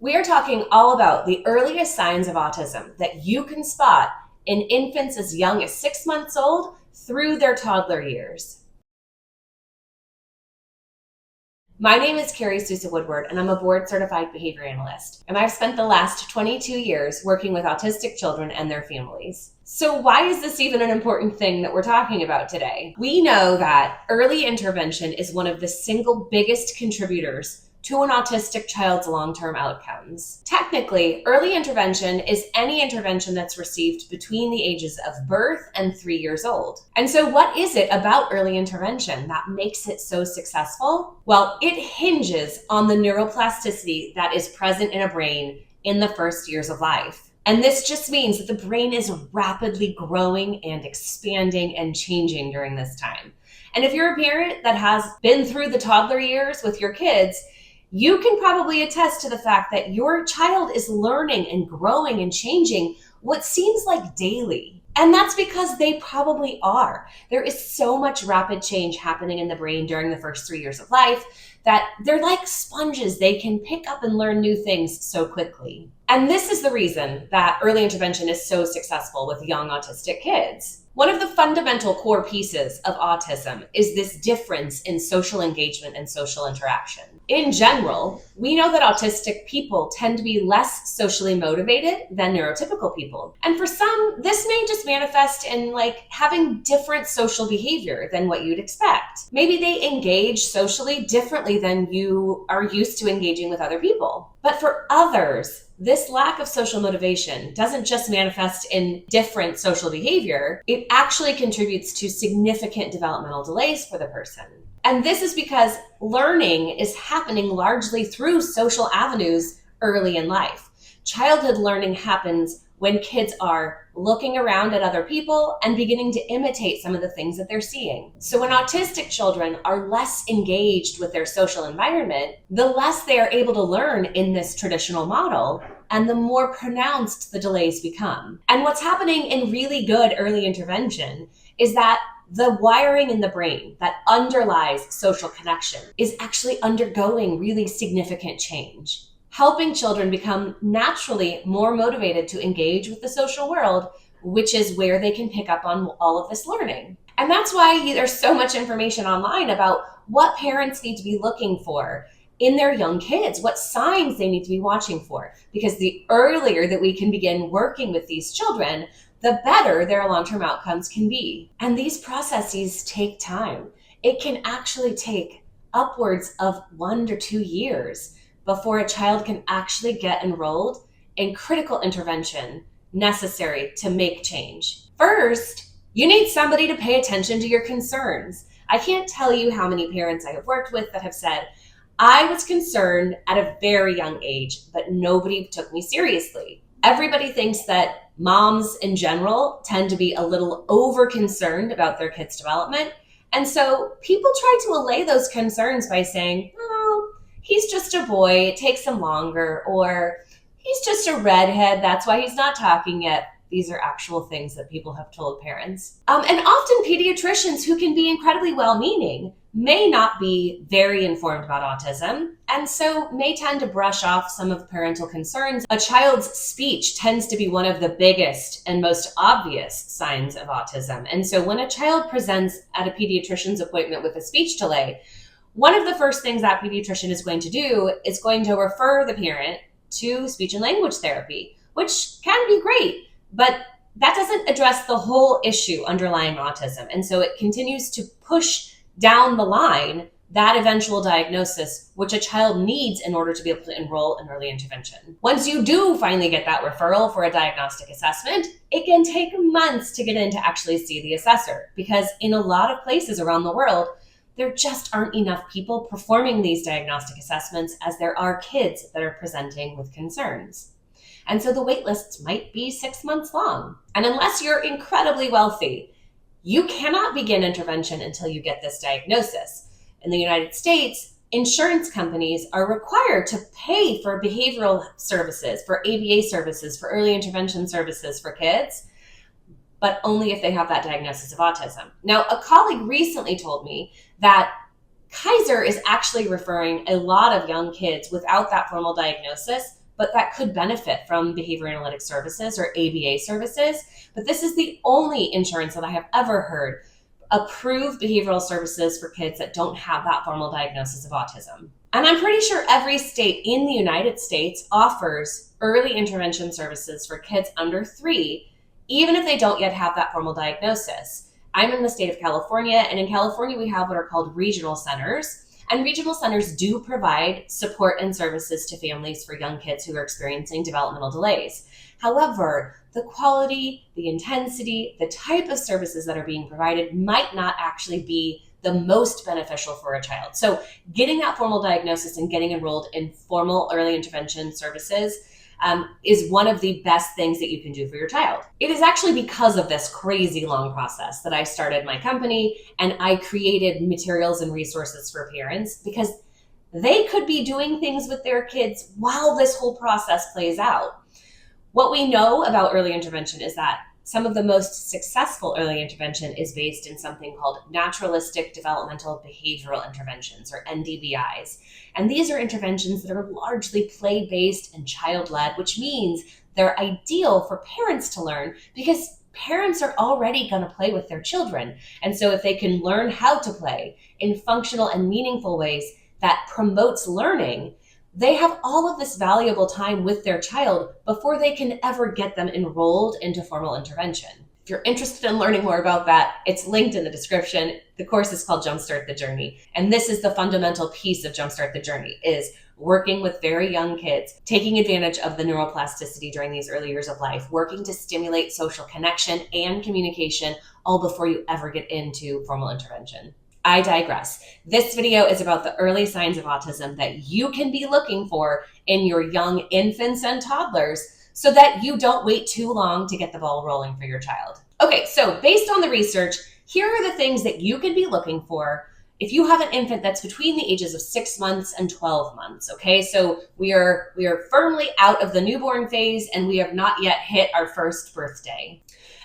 We are talking all about the earliest signs of autism that you can spot in infants as young as 6 months old through their toddler years. My name is Carrie Sousa Woodward, and I'm a board-certified behavior analyst, and I've spent the last 22 years working with autistic children and their families. So why is this even an important thing that we're talking about today? We know that early intervention is one of the single biggest contributors to an autistic child's long-term outcomes. Technically, early intervention is any intervention that's received between the ages of birth and 3 years old. And so what is it about early intervention that makes it so successful? Well, it hinges on the neuroplasticity that is present in a brain in the first years of life. And this just means that the brain is rapidly growing and expanding and changing during this time. And if you're a parent that has been through the toddler years with your kids, you can probably attest to the fact that your child is learning and growing and changing what seems like daily. And that's because they probably are. There is so much rapid change happening in the brain during the first 3 years of life that they're like sponges. They can pick up and learn new things so quickly. And this is the reason that early intervention is so successful with young autistic kids. One of the fundamental core pieces of autism is this difference in social engagement and social interaction. In general, we know that autistic people tend to be less socially motivated than neurotypical people. And for some, this may just manifest in having different social behavior than what you'd expect. Maybe they engage socially differently than you are used to engaging with other people. But for others, this lack of social motivation doesn't just manifest in different social behavior, it actually contributes to significant developmental delays for the person. And this is because learning is happening largely through social avenues early in life. Childhood learning happens when kids are looking around at other people and beginning to imitate some of the things that they're seeing. So when autistic children are less engaged with their social environment, the less they are able to learn in this traditional model, and the more pronounced the delays become. And what's happening in really good early intervention is that the wiring in the brain that underlies social connection is actually undergoing really significant change, helping children become naturally more motivated to engage with the social world, which is where they can pick up on all of this learning. And that's why there's so much information online about what parents need to be looking for in their young kids, what signs they need to be watching for. Because the earlier that we can begin working with these children, the better their long-term outcomes can be. And these processes take time. It can actually take upwards of 1 to 2 years before a child can actually get enrolled in critical intervention necessary to make change. First, you need somebody to pay attention to your concerns. I can't tell you how many parents I have worked with that have said, I was concerned at a very young age, but nobody took me seriously. Everybody thinks that moms in general tend to be a little over concerned about their kids' development. And so people try to allay those concerns by saying, oh, he's just a boy, it takes him longer, or he's just a redhead, that's why he's not talking yet. These are actual things that people have told parents. And often pediatricians who can be incredibly well-meaning may not be very informed about autism, and so may tend to brush off some of the parental concerns. A child's speech tends to be one of the biggest and most obvious signs of autism. And so when a child presents at a pediatrician's appointment with a speech delay, one of the first things that pediatrician is going to do is going to refer the parent to speech and language therapy, which can be great, but that doesn't address the whole issue underlying autism. And so it continues to push down the line that eventual diagnosis, which a child needs in order to be able to enroll in early intervention. Once you do finally get that referral for a diagnostic assessment, it can take months to get in to actually see the assessor, because in a lot of places around the world, there just aren't enough people performing these diagnostic assessments as there are kids that are presenting with concerns. And so the wait lists might be 6 months long. And unless you're incredibly wealthy, you cannot begin intervention until you get this diagnosis. In the United States, insurance companies are required to pay for behavioral services, for ABA services, for early intervention services for kids, but only if they have that diagnosis of autism. Now, a colleague recently told me that Kaiser is actually referring a lot of young kids without that formal diagnosis but that could benefit from behavior analytic services or ABA services. But this is the only insurance that I have ever heard approve behavioral services for kids that don't have that formal diagnosis of autism. And I'm pretty sure every state in the United States offers early intervention services for kids under 3, even if they don't yet have that formal diagnosis. I'm in the state of California, and in California we have what are called regional centers. And regional centers do provide support and services to families for young kids who are experiencing developmental delays. However, the quality, the intensity, the type of services that are being provided might not actually be the most beneficial for a child. So getting that formal diagnosis and getting enrolled in formal early intervention services is one of the best things that you can do for your child. It is actually because of this crazy long process that I started my company, and I created materials and resources for parents, because they could be doing things with their kids while this whole process plays out. What we know about early intervention is that some of the most successful early intervention is based in something called naturalistic developmental behavioral interventions, or NDBIs. And these are interventions that are largely play-based and child-led, which means they're ideal for parents to learn because parents are already going to play with their children. And so if they can learn how to play in functional and meaningful ways that promotes learning, they have all of this valuable time with their child before they can ever get them enrolled into formal intervention. If you're interested in learning more about that, it's linked in the description. The course is called Jumpstart the Journey. And this is the fundamental piece of Jumpstart the Journey, is working with very young kids, taking advantage of the neuroplasticity during these early years of life, working to stimulate social connection and communication, all before you ever get into formal intervention. I digress. This video is about the early signs of autism that you can be looking for in your young infants and toddlers so that you don't wait too long to get the ball rolling for your child. Okay, so based on the research, here are the things that you can be looking for if you have an infant that's between the ages of 6 months and 12 months, okay? So we are firmly out of the newborn phase, and we have not yet hit our first birthday.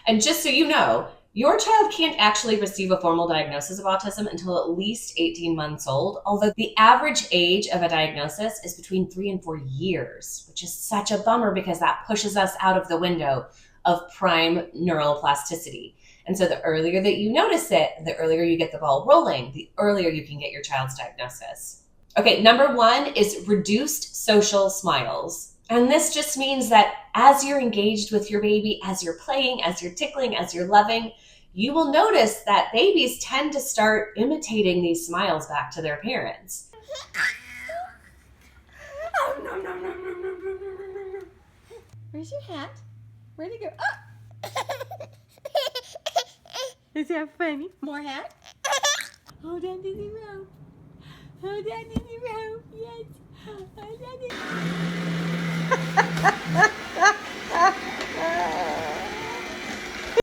And just so you know, your child can't actually receive a formal diagnosis of autism until at least 18 months old, although the average age of a diagnosis is between 3 and 4 years, which is such a bummer because that pushes us out of the window of prime neural plasticity. And so the earlier that you notice it, the earlier you get the ball rolling, the earlier you can get your child's diagnosis. Okay, number 1 is reduced social smiles. And this just means that as you're engaged with your baby, as you're playing, as you're tickling, as you're loving, you will notice that babies tend to start imitating these smiles back to their parents. Where's your hat? Where'd it go? Oh! Is that funny? More hat? Hold on to the rope. Hold on to the rope. Yes. Hold on to the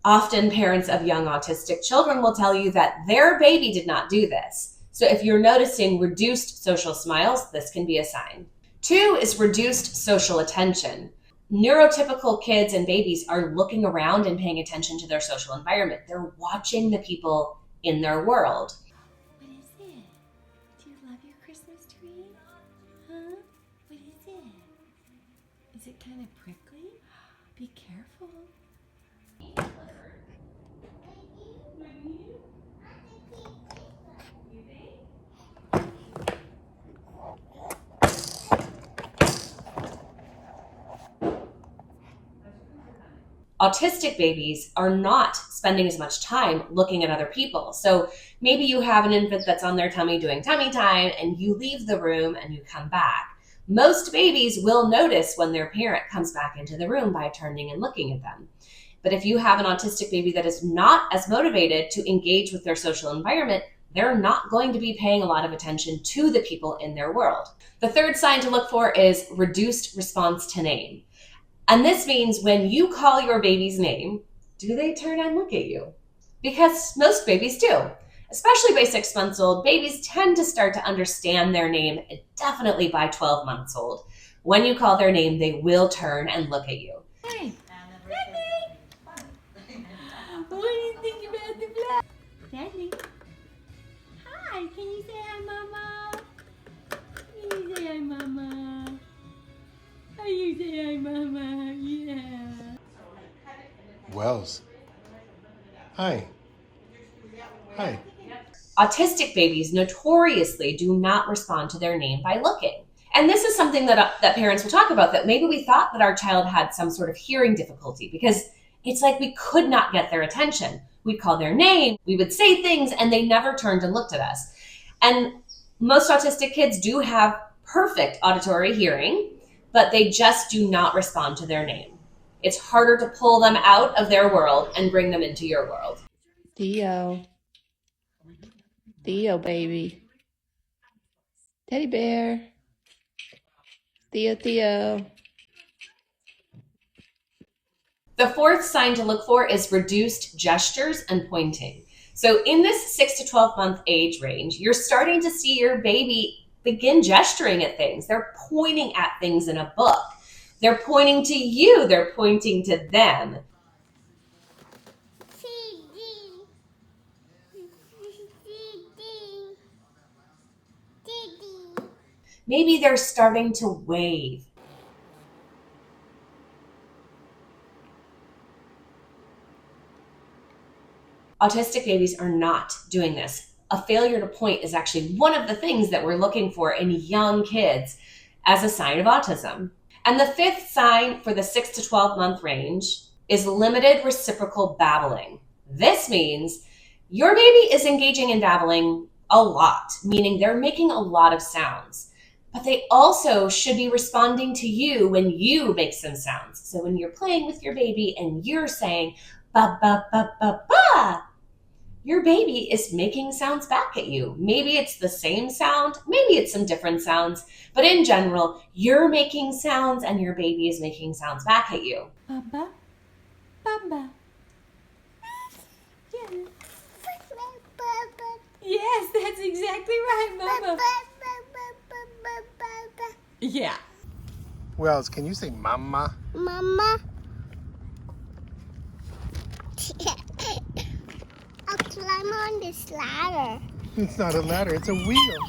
Often parents of young autistic children will tell you that their baby did not do this. So if you're noticing reduced social smiles, this can be a sign. 2 is reduced social attention. Neurotypical kids and babies are looking around and paying attention to their social environment. They're watching the people in their world. What is it? Do you love your Christmas tree? Huh? What is it? Is it kind of prickly? Be careful. Autistic babies are not spending as much time looking at other people. So maybe you have an infant that's on their tummy doing tummy time and you leave the room and you come back. Most babies will notice when their parent comes back into the room by turning and looking at them. But if you have an autistic baby that is not as motivated to engage with their social environment, they're not going to be paying a lot of attention to the people in their world. The 3rd sign to look for is reduced response to name. And this means when you call your baby's name, do they turn and look at you? Because most babies do. Especially by 6 months old, babies tend to start to understand their name, definitely by 12 months old. When you call their name, they will turn and look at you. Hey, what do you think about the flag? Daddy. Hi, can you say hi, Mama? Can you say hi, Mama? Are you you say hi, Mama. Yeah. Wells. Hi. Hi. Autistic babies notoriously do not respond to their name by looking. And this is something that parents will talk about, that maybe we thought that our child had some sort of hearing difficulty because it's like we could not get their attention. We'd call their name, we would say things, and they never turned and looked at us. And most autistic kids do have perfect auditory hearing, but they just do not respond to their name. It's harder to pull them out of their world and bring them into your world. Theo. Theo, baby. Teddy bear. Theo, Theo. The fourth sign to look for is reduced gestures and pointing. So in this 6 to 12 month age range, you're starting to see your baby begin gesturing at things. They're pointing at things in a book. They're pointing to you. They're pointing to them. Maybe they're starting to wave. Autistic babies are not doing this. A failure to point is actually one of the things that we're looking for in young kids as a sign of autism. And the fifth sign for the 6 to 12 month range is limited reciprocal babbling. This means your baby is engaging in babbling a lot, meaning they're making a lot of sounds. But they also should be responding to you when you make some sounds. So when you're playing with your baby and you're saying, ba, ba, ba, ba, ba, your baby is making sounds back at you. Maybe it's the same sound, maybe it's some different sounds, but in general, you're making sounds and your baby is making sounds back at you. Baba. Baba. Yes, that's exactly right, Mama. Yeah. Wells, can you say mama? Mama. I'll climb on this ladder. It's not a ladder, it's a wheel.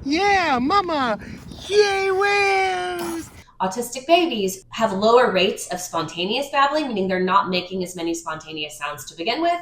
Yeah, mama! Yay, Wells! Autistic babies have lower rates of spontaneous babbling, meaning they're not making as many spontaneous sounds to begin with.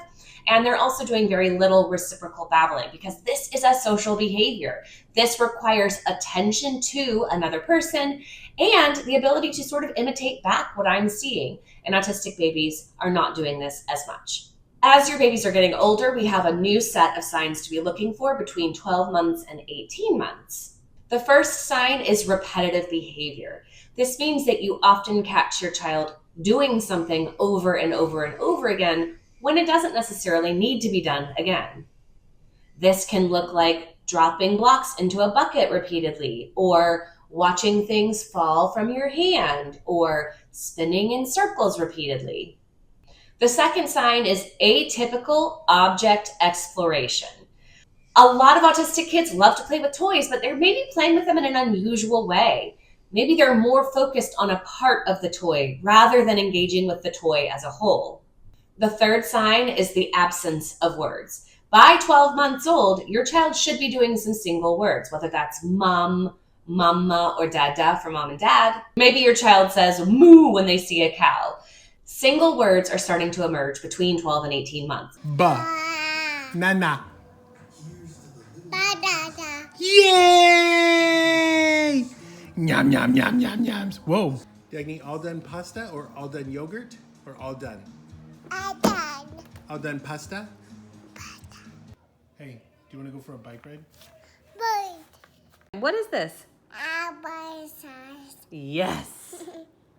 And they're also doing very little reciprocal babbling because this is a social behavior. This requires attention to another person and the ability to sort of imitate back what I'm seeing. And autistic babies are not doing this as much. As your babies are getting older, we have a new set of signs to be looking for between 12 months and 18 months. The first sign is repetitive behavior. This means that you often catch your child doing something over and over and over again when it doesn't necessarily need to be done again. This can look like dropping blocks into a bucket repeatedly, or watching things fall from your hand, or spinning in circles repeatedly. The second sign is atypical object exploration. A lot of autistic kids love to play with toys, but they're maybe playing with them in an unusual way. Maybe they're more focused on a part of the toy rather than engaging with the toy as a whole. The third sign is the absence of words. By 12 months old, your child should be doing some single words, whether that's mom, mama, or dada for mom and dad. Maybe your child says moo when they see a cow. Single words are starting to emerge between 12 and 18 months. Ba. Nana. Ba-da-da. Yay! Nyam, nyam, nyam, nyam, yams. Whoa. Do I need all done pasta or all done yogurt or all done? Dad. All done pasta? Hey, do you want to go for a bike ride? Boy. What is this? Yes.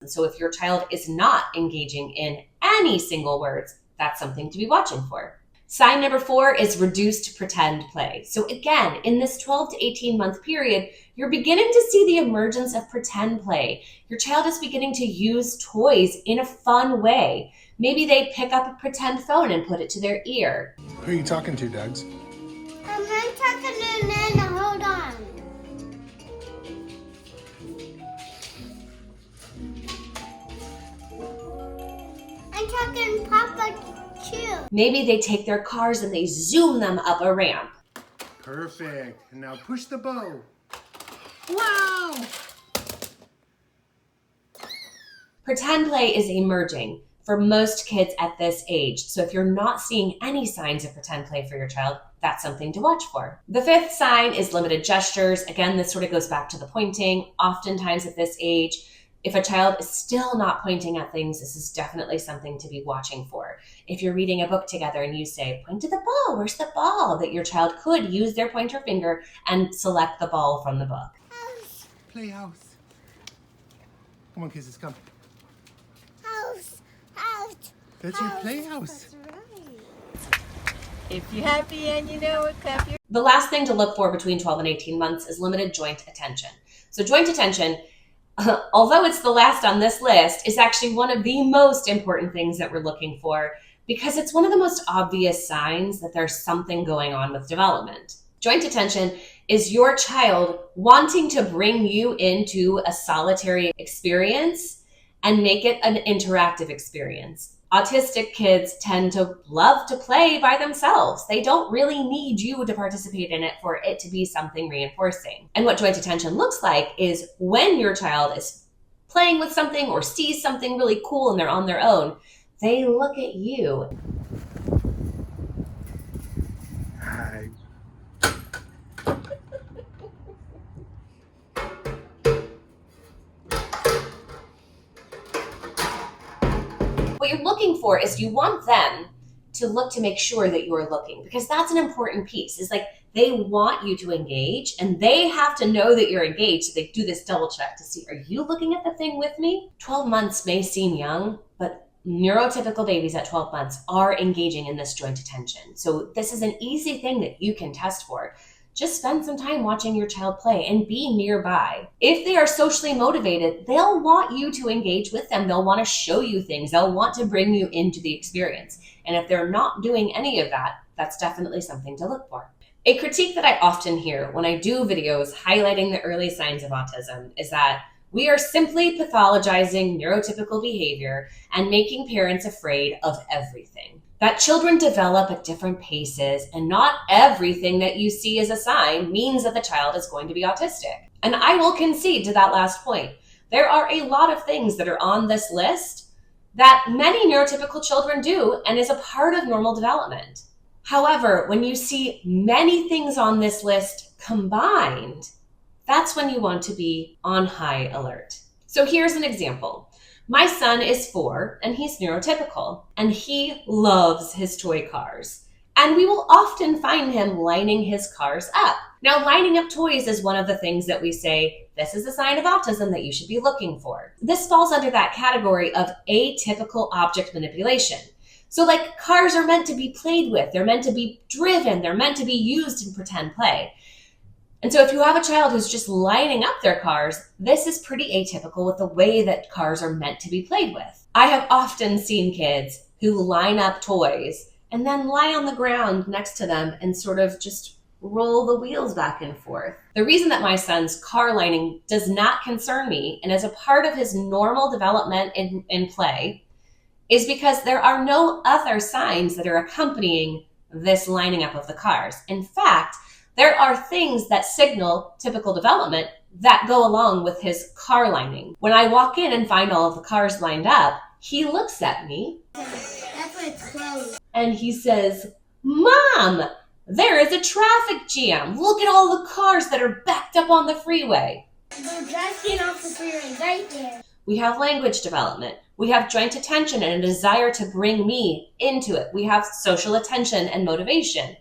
So if your child is not engaging in any single words, that's something to be watching for. Sign number 4 is reduced pretend play. So again, in this 12 to 18 month period, you're beginning to see the emergence of pretend play. Your child is beginning to use toys in a fun way. Maybe they pick up a pretend phone and put it to their ear. Who are you talking to, Dugs? I'm talking to Nana. Hold on. I'm talking Papa too. Maybe they take their cars and they zoom them up a ramp. Perfect. And now push the bow. Pretend play is emerging for most kids at this age. So if you're not seeing any signs of pretend play for your child, that's something to watch for. The fifth sign is limited gestures. Again, this sort of goes back to the pointing. Oftentimes at this age, if a child is still not pointing at things, this is definitely something to be watching for. If you're reading a book together and you say, point to the ball, where's the ball? That your child could use their pointer finger and select the ball from the book. House. Playhouse. Come on, kisses, come. House. House. That's your playhouse. That's right. If you're happy and you know it, clap your... The last thing to look for between 12 and 18 months is limited joint attention. So joint attention, although it's the last on this list, is actually one of the most important things that we're looking for because it's one of the most obvious signs that there's something going on with development. Joint attention is your child wanting to bring you into a solitary experience and make it an interactive experience. Autistic kids tend to love to play by themselves. They don't really need you to participate in it for it to be something reinforcing. And what joint attention looks like is when your child is playing with something or sees something really cool and they're on their own, they look at you. Hi. What you're looking for is you want them to look to make sure that you're looking, because that's an important piece. Is like they want you to engage and they have to know that you're engaged. So they do this double check to see, are you looking at the thing with me? 12 months may seem young, but neurotypical babies at 12 months are engaging in this joint attention. So this is an easy thing that you can test for. Just spend some time watching your child play and be nearby. If they are socially motivated, they'll want you to engage with them. They'll want to show you things. They'll want to bring you into the experience. And if they're not doing any of that, that's definitely something to look for. A critique that I often hear when I do videos highlighting the early signs of autism is that we are simply pathologizing neurotypical behavior and making parents afraid of everything. That children develop at different paces and not everything that you see as a sign means that the child is going to be autistic. And I will concede to that last point. There are a lot of things that are on this list that many neurotypical children do and is a part of normal development. However, when you see many things on this list combined, that's when you want to be on high alert. So here's an example. My son is 4 and he's neurotypical and he loves his toy cars. And we will often find him lining his cars up. Now, lining up toys is one of the things that we say, this is a sign of autism that you should be looking for. This falls under that category of atypical object manipulation. So like cars are meant to be played with, they're meant to be driven, they're meant to be used in pretend play. And so if you have a child who's just lining up their cars, this is pretty atypical with the way that cars are meant to be played with. I have often seen kids who line up toys and then lie on the ground next to them and sort of just roll the wheels back and forth. The reason that my son's car lining does not concern me and is a part of his normal development in play is because there are no other signs that are accompanying this lining up of the cars. In fact, there are things that signal typical development that go along with his car lining. When I walk in and find all of the cars lined up, he looks at me That's my clothes. and he says, "Mom, there is a traffic jam. Look at all the cars that are backed up on the freeway." They're just getting off the freeway right there. We have language development. We have joint attention and a desire to bring me into it. We have social attention and motivation.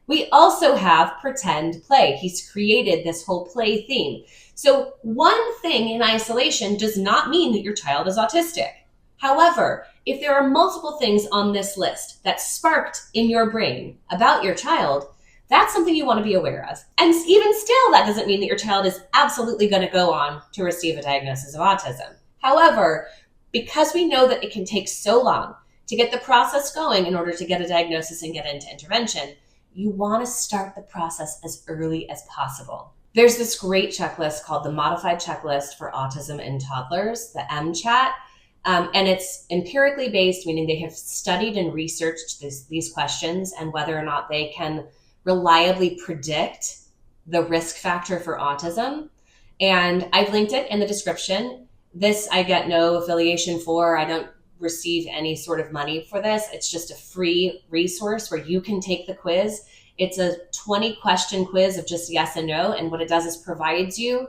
We also have pretend play. He's created this whole play theme. So one thing in isolation does not mean that your child is autistic. However, if there are multiple things on this list that sparked in your brain about your child, that's something you want to be aware of. And even still, that doesn't mean that your child is absolutely going to go on to receive a diagnosis of autism. However, because we know that it can take so long to get the process going in order to get a diagnosis and get into intervention, you want to start the process as early as possible. There's this great checklist called the Modified Checklist for Autism in Toddlers, the MCHAT, and it's empirically based, meaning they have studied and researched these questions and whether or not they can reliably predict the risk factor for autism. And I've linked it in the description. This I get no affiliation for. I don't receive any sort of money for this. It's just a free resource where you can take the quiz. It's a 20-question quiz of just yes and no. And what it does is provides you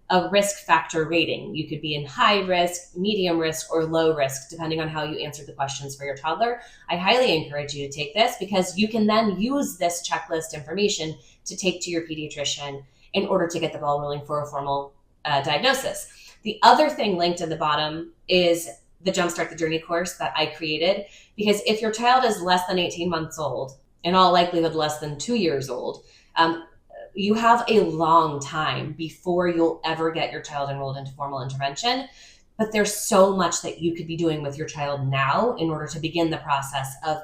a risk factor rating. You could be in high risk, medium risk, or low risk, depending on how you answer the questions for your toddler. I highly encourage you to take this because you can then use this checklist information to take to your pediatrician in order to get the ball rolling for a formal diagnosis. The other thing linked in the bottom is the Jumpstart the Journey course that I created, because if your child is less than 18 months old, in all likelihood less than 2 years old, you have a long time before you'll ever get your child enrolled into formal intervention. But there's so much that you could be doing with your child now in order to begin the process of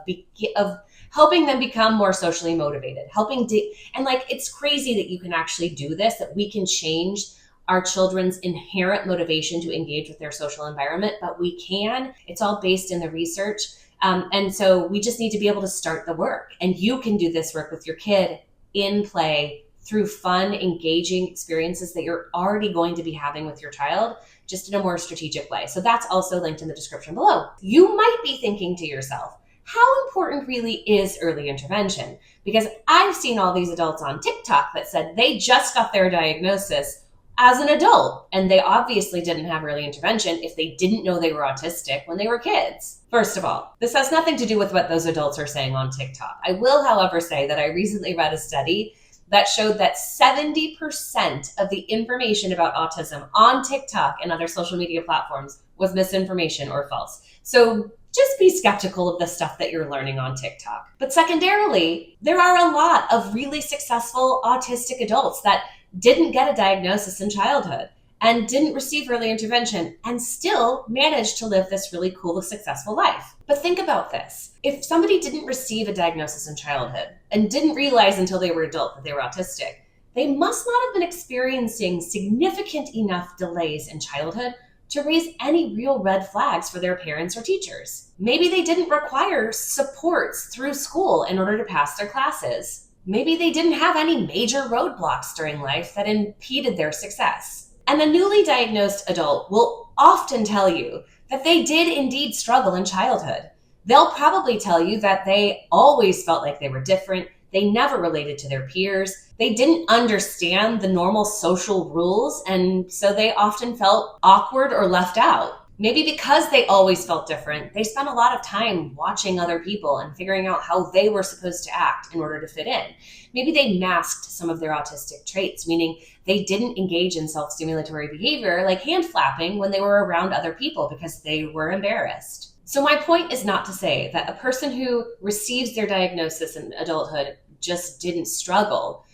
helping them become more socially motivated, and like, it's crazy that you can actually do this, that we can change our children's inherent motivation to engage with their social environment, but we can. It's all based in the research. And so we just need to be able to start the work. And you can do this work with your kid in play through fun, engaging experiences that you're already going to be having with your child, just in a more strategic way. So that's also linked in the description below. You might be thinking to yourself, how important really is early intervention? Because I've seen all these adults on TikTok that said they just got their diagnosis as an adult, and they obviously didn't have early intervention if they didn't know they were autistic when they were kids. First of all, this has nothing to do with what those adults are saying on TikTok. I will, however, say that I recently read a study that showed that 70% of the information about autism on TikTok and other social media platforms was misinformation or false. So just be skeptical of the stuff that you're learning on TikTok. But secondarily, there are a lot of really successful autistic adults that didn't get a diagnosis in childhood and didn't receive early intervention and still managed to live this really cool, successful life. But think about this. If somebody didn't receive a diagnosis in childhood and didn't realize until they were adult that they were autistic, they must not have been experiencing significant enough delays in childhood to raise any real red flags for their parents or teachers. Maybe they didn't require supports through school in order to pass their classes. Maybe they didn't have any major roadblocks during life that impeded their success. And a newly diagnosed adult will often tell you that they did indeed struggle in childhood. They'll probably tell you that they always felt like they were different. They never related to their peers. They didn't understand the normal social rules, and so they often felt awkward or left out. Maybe because they always felt different, they spent a lot of time watching other people and figuring out how they were supposed to act in order to fit in. Maybe they masked some of their autistic traits, meaning they didn't engage in self-stimulatory behavior like hand flapping when they were around other people because they were embarrassed. So my point is not to say that a person who receives their diagnosis in adulthood just didn't struggle,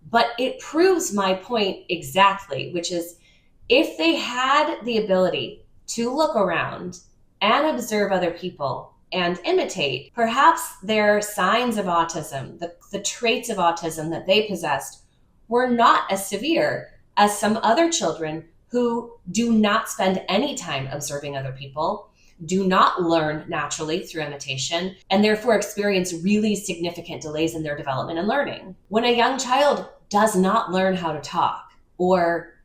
but it proves my point exactly, which is if they had the ability to look around and observe other people and imitate, perhaps their signs of autism, the traits of autism that they possessed, were not as severe as some other children who do not spend any time observing other people, do not learn naturally through imitation, and therefore experience really significant delays in their development and learning. When a young child does not learn how to talk, or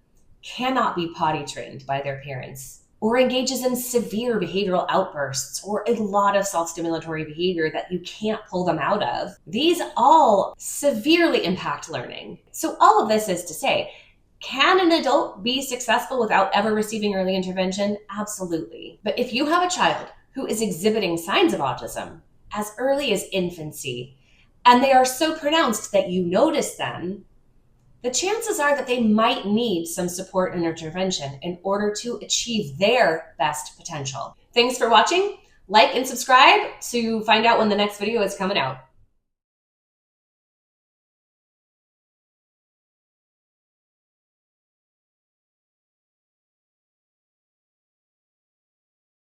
cannot be potty trained by their parents, or engages in severe behavioral outbursts, or a lot of self-stimulatory behavior that you can't pull them out of, these all severely impact learning. So all of this is to say, can an adult be successful without ever receiving early intervention? Absolutely. But if you have a child who is exhibiting signs of autism as early as infancy, and they are so pronounced that you notice them, the chances are that they might need some support and intervention in order to achieve their best potential. Thanks for watching. Like and subscribe to find out when the next video is coming out.